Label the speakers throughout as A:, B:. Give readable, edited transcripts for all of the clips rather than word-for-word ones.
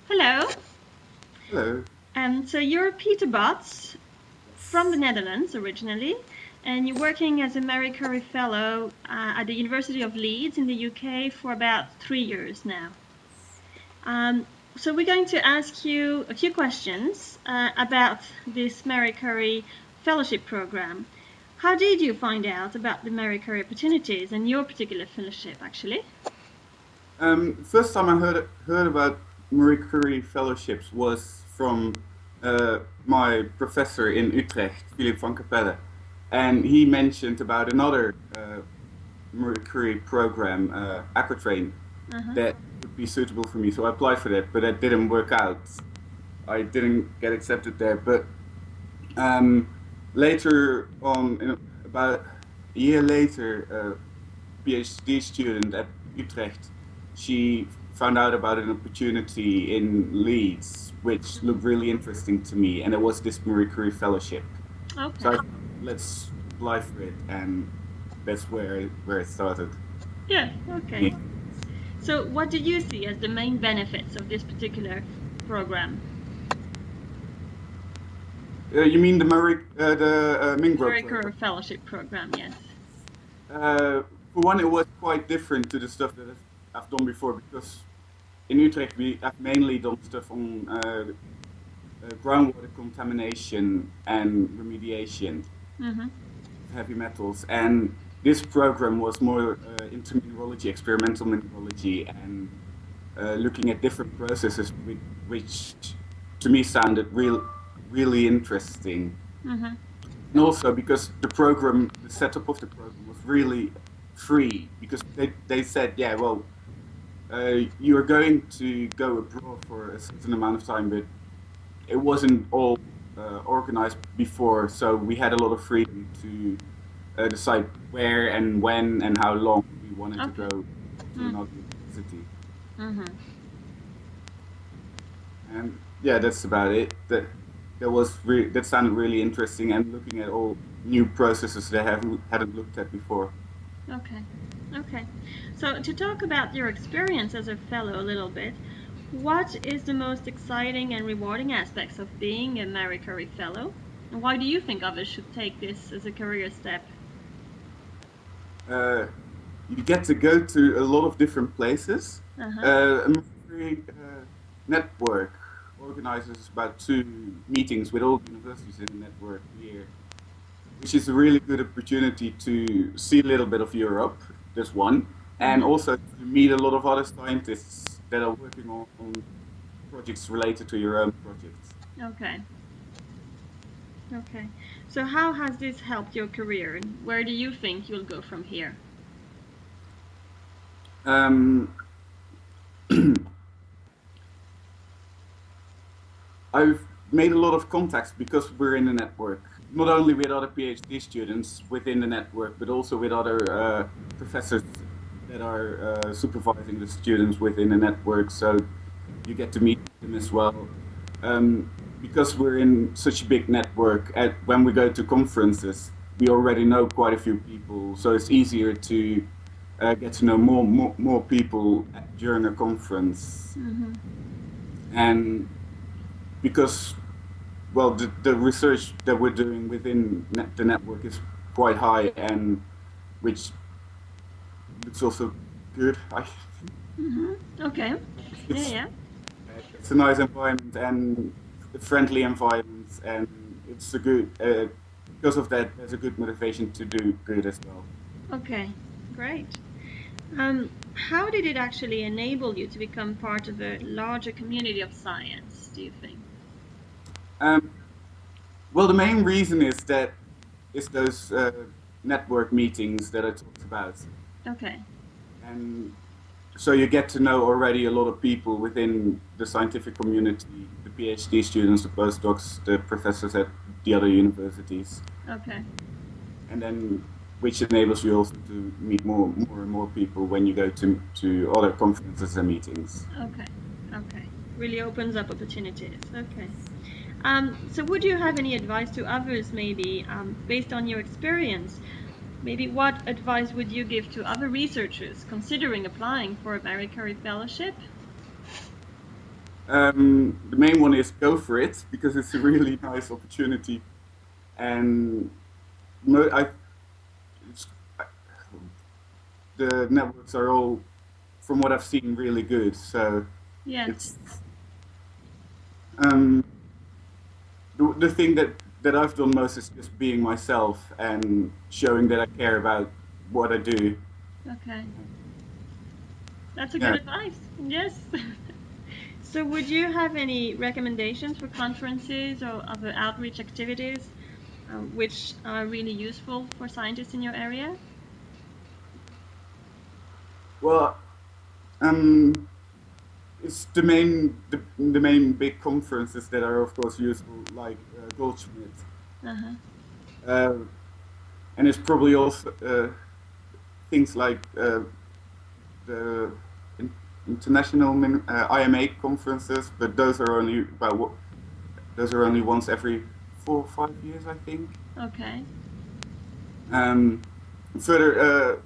A: Hello.
B: Hello.
A: So you're Pieter Bots from the
B: Yes.
A: Netherlands originally, and you're working as a Marie Curie Fellow at the University of Leeds in the UK for about 3 years now. Um, so we're going to ask you a few questions about this Marie Curie Fellowship program. How did you find out about the Marie Curie opportunities and your particular fellowship, actually?
B: First time I heard about Marie Curie fellowships was from my professor in Utrecht, Philip van Capelle, and he mentioned about another Marie Curie program, Aquatrain,
A: Uh-huh.
B: that would be suitable for me. So I applied for that, but that didn't work out. I didn't get accepted there. But later on, about a year later, PhD student at Utrecht, she found out about an opportunity in Leeds, which looked really interesting to me, and it was this Marie Curie Fellowship. So
A: Okay.
B: I thought, let's apply for it, and that's where it started.
A: Yeah. Okay. So, what do you see as the main benefits of this particular program?
B: You mean the Mingro
A: Marie Curie
B: program?
A: Fellowship program, yes.
B: For one, it was quite different to the stuff that I've done before because in Utrecht we have mainly done stuff on groundwater contamination and remediation
A: Mm-hmm.
B: of heavy metals. And this program was more into mineralogy, experimental mineralogy, and looking at different processes, which to me sounded really interesting.
A: Mm-hmm.
B: And also because the setup of the program was really free because they said, yeah, well, you're going to go abroad for a certain amount of time, but it wasn't all organized before, so we had a lot of freedom to decide where and when and how long we wanted to
A: Okay.
B: go to
A: Mm.
B: another university.
A: Mm-hmm.
B: And yeah, that's about it. That sounded really interesting, and looking at all new processes that I hadn't looked at before.
A: Okay. Okay. So, to talk about your experience as a fellow a little bit, what is the most exciting and rewarding aspects of being a Marie Curie Fellow? And why do you think others should take this as a career step?
B: Uh, you get to go to a lot of different places.
A: Uh-huh.
B: A Mercury network organizes about 2 meetings with all universities in the network a year, which is a really good opportunity to see a little bit of Europe. There's one, and
A: Mm-hmm.
B: also to meet a lot of other scientists that are working on projects related to your own projects.
A: Okay. Okay. So how has this helped your career and where do you think you'll go from here?
B: Um, I've made a lot of contacts because we're in the network, not only with other PhD students within the network, but also with other professors that are supervising the students within the network. So you get to meet them as well. Because we're in such a big network, when we go to conferences, we already know quite a few people, so it's easier to get to know more people during a conference.
A: Mm-hmm.
B: And because well, the research that we're doing within the network is quite high, and which looks also good.
A: Mm-hmm. Okay. Yeah,
B: It's
A: yeah.
B: it's a nice environment and a friendly environment, and it's a good because of that. There's a good motivation to do good as well.
A: Okay. Great. How did it actually enable you to become part of a larger community of science, do you think?
B: Um, well, the main reason is those network meetings that I talked about,
A: Okay.
B: and so you get to know already a lot of people within the scientific community, the PhD students, the postdocs, the professors at the other universities,
A: Okay.
B: and then which enables you also to meet more and more people when you go to other conferences and meetings.
A: Okay. Okay. Really opens up opportunities. Okay. So would you have any advice to others, maybe, based on your experience? Maybe what advice would you give to other researchers considering applying for a Marie Curie Fellowship?
B: The main one is go for it because it's a really nice opportunity, and I, it's, the networks are all, from what I've seen, really good. So
A: Yes.
B: it's um, the thing that I've done most is just being myself and showing that I care about what I do.
A: Okay. That's a good
B: Yeah.
A: advice. Yes. So, would you have any recommendations for conferences or other outreach activities which are really useful for scientists in your area?
B: Well, it's the main big conferences that are of course useful, like Goldschmidt,
A: Uh-huh.
B: uh, and it's probably also things like the in, international IMA conferences, but those are only once every 4 or 5 years, I think.
A: Okay.
B: Um, further,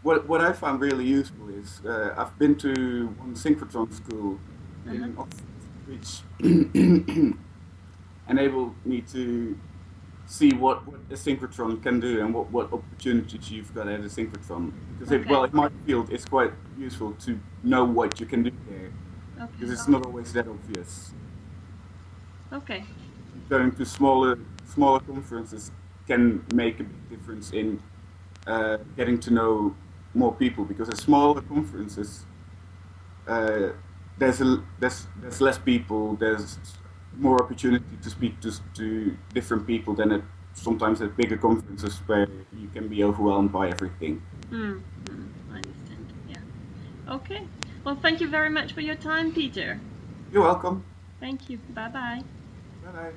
B: what I found really useful is I've been to one synchrotron school
A: Uh-huh.
B: in Oxford, which enabled me to see what a synchrotron can do and what opportunities you've got at a synchrotron. Because
A: Okay.
B: in my field, it's quite useful to know what you can do there because
A: Okay.
B: it's not always that obvious.
A: Okay.
B: Going to smaller conferences can make a big difference in getting to know more people because at smaller conferences uh, there's less people, there's more opportunity to speak to different people than at sometimes at bigger conferences where you can be overwhelmed by everything.
A: I understand. Yeah. Okay. Well, thank you very much for your time, Peter.
B: You're welcome.
A: Thank you. Bye bye.
B: Bye bye.